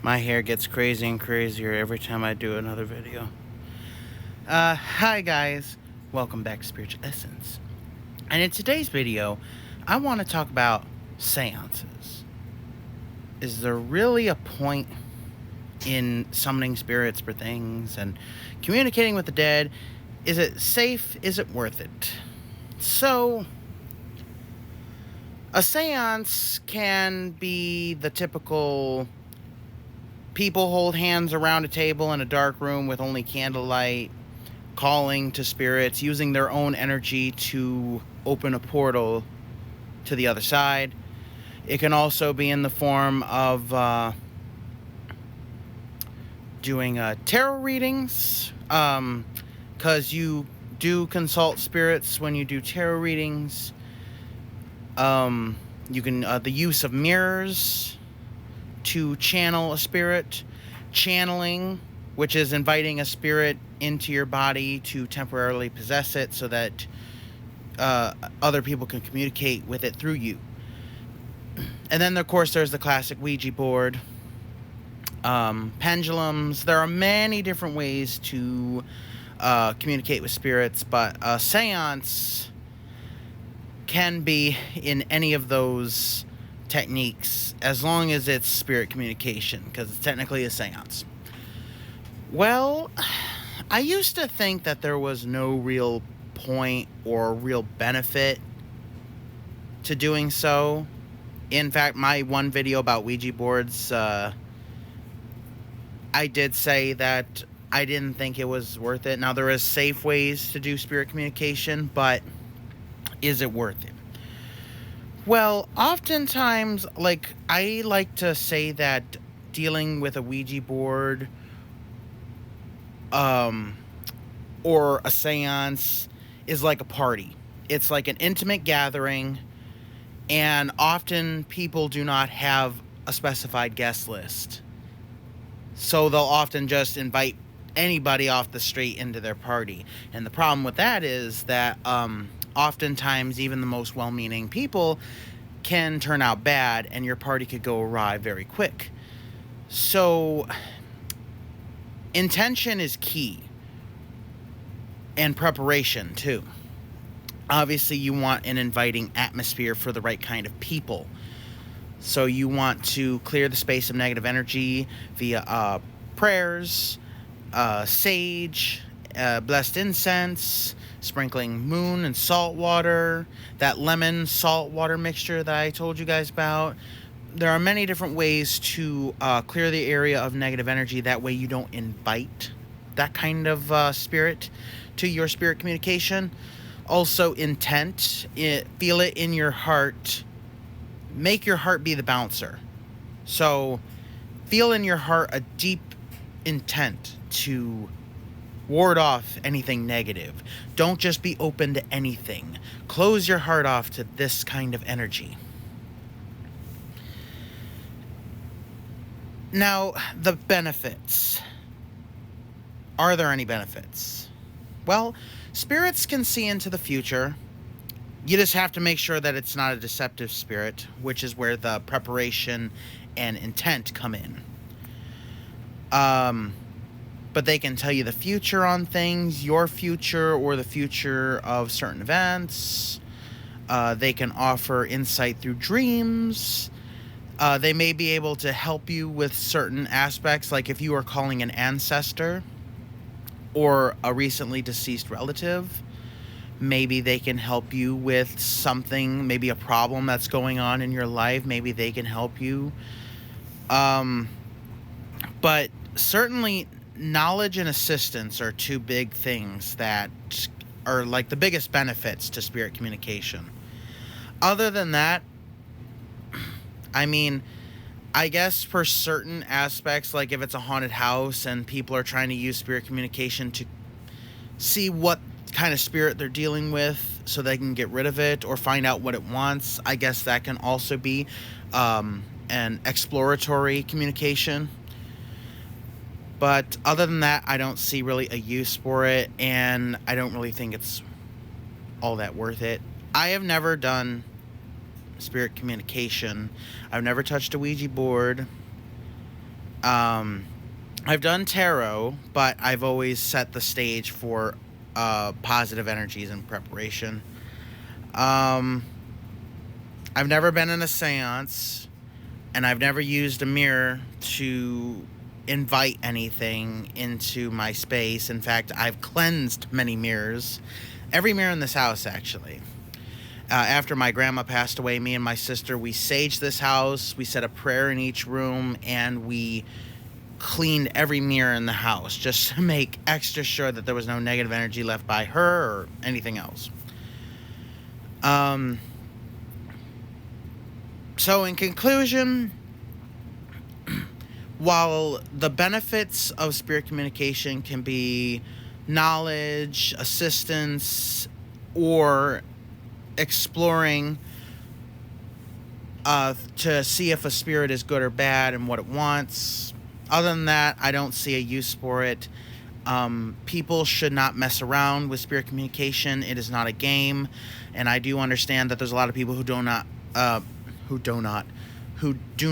My hair gets crazy and crazier every time I do another video. Hi guys, welcome back to Spiritual Essence. And in today's video, I want to talk about seances. Is there really a point in summoning spirits for things and communicating with the dead? Is it safe? Is it worth it? So, a seance can be the typical people hold hands around a table in a dark room with only candlelight, calling to spirits, using their own energy to open a portal to the other side. It can also be in the form of doing tarot readings, because you do consult spirits when you do tarot readings. You can the use of mirrors to channel a spirit, channeling, which is inviting a spirit into your body to temporarily possess it so that other people can communicate with it through you. And then, of course, there's the classic Ouija board, pendulums. There are many different ways to communicate with spirits, but a seance can be in any of those techniques as long as it's spirit communication, because it's technically a seance. Well, I used to think that there was no real point or real benefit to doing so. In fact, my one video about Ouija boards, I did say that I didn't think it was worth it. Now, there is safe ways to do spirit communication, but is it worth it? Well, oftentimes, I like to say that dealing with a Ouija board or a seance is like a party. It's like an intimate gathering, and often people do not have a specified guest list. So they'll often just invite anybody off the street into their party. And the problem with that is that oftentimes even the most well-meaning people can turn out bad, and your party could go awry very quick. So intention is key, and preparation too. Obviously, you want an inviting atmosphere for the right kind of people. So you want to clear the space of negative energy via prayers, sage, blessed incense, sprinkling moon and salt water, that lemon salt water mixture that I told you guys about. There are many different ways to clear the area of negative energy. That way you don't invite that kind of spirit to your spirit communication. Also, intent. Feel it in your heart. Make your heart be the bouncer. So feel in your heart a deep intent to ward off anything negative. Don't just be open to anything. Close your heart off to this kind of energy. Now, the benefits. Are there any benefits? Well, spirits can see into the future. You just have to make sure that it's not a deceptive spirit, which is where the preparation and intent come in. But they can tell you the future on things, your future or the future of certain events. They can offer insight through dreams. They may be able to help you with certain aspects, like if you are calling an ancestor or a recently deceased relative. Maybe they can help you with something, maybe a problem that's going on in your life. Maybe they can help you. But certainly knowledge and assistance are two big things that are like the biggest benefits to spirit communication. Other than that, I mean, I guess for certain aspects, like if it's a haunted house and people are trying to use spirit communication to see what kind of spirit they're dealing with so they can get rid of it or find out what it wants, I guess that can also be an exploratory communication. But other than that, I don't see really a use for it, and I don't really think it's all that worth it. I have never done spirit communication. I've never touched a Ouija board. I've done tarot, but I've always set the stage for positive energies in preparation. Um, I've never been in a seance, and I've never used a mirror to invite anything into my space. In fact, I've cleansed many mirrors. Every mirror in this house, actually. After my grandma passed away, me and my sister, we saged this house. We said a prayer in each room, and we cleaned every mirror in the house just to make extra sure that there was no negative energy left by her or anything else. So in conclusion, while the benefits of spirit communication can be knowledge, assistance, or exploring to see if a spirit is good or bad and what it wants, other than that, I don't see a use for it. People should not mess around with spirit communication. It is not a game, and I do understand that there's a lot of people who do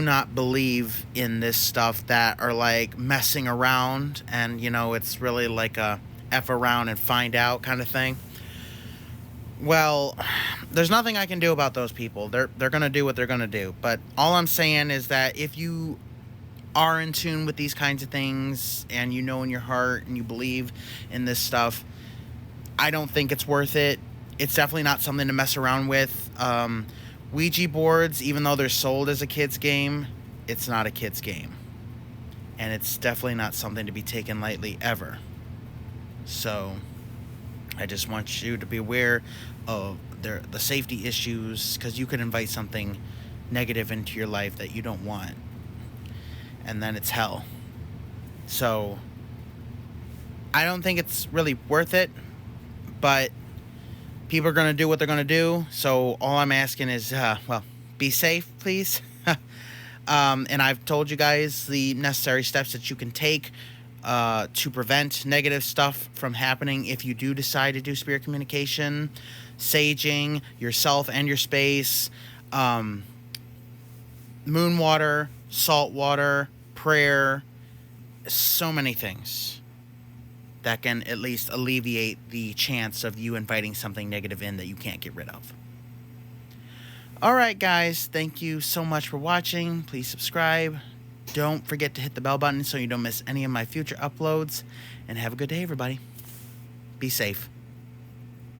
not believe in this stuff that are like messing around, and it's really like a F around and find out kind of thing. Well, there's nothing I can do about those people. They're going to do what they're going to do. But all I'm saying is that if you are in tune with these kinds of things and you know in your heart and you believe in this stuff, I don't think it's worth it. It's definitely not something to mess around with. Ouija boards, even though they're sold as a kid's game, it's not a kid's game. And it's definitely not something to be taken lightly ever. So I just want you to be aware of the safety issues, because you can invite something negative into your life that you don't want, and then it's hell. So I don't think it's really worth it, but people are going to do what they're going to do. So all I'm asking is, be safe, please. And I've told you guys the necessary steps that you can take to prevent negative stuff from happening if you do decide to do spirit communication, saging yourself and your space, moon water, salt water, prayer, so many things that can at least alleviate the chance of you inviting something negative in that you can't get rid of. All right, guys, thank you so much for watching. Please subscribe. Don't forget to hit the bell button so you don't miss any of my future uploads. And have a good day, everybody. Be safe.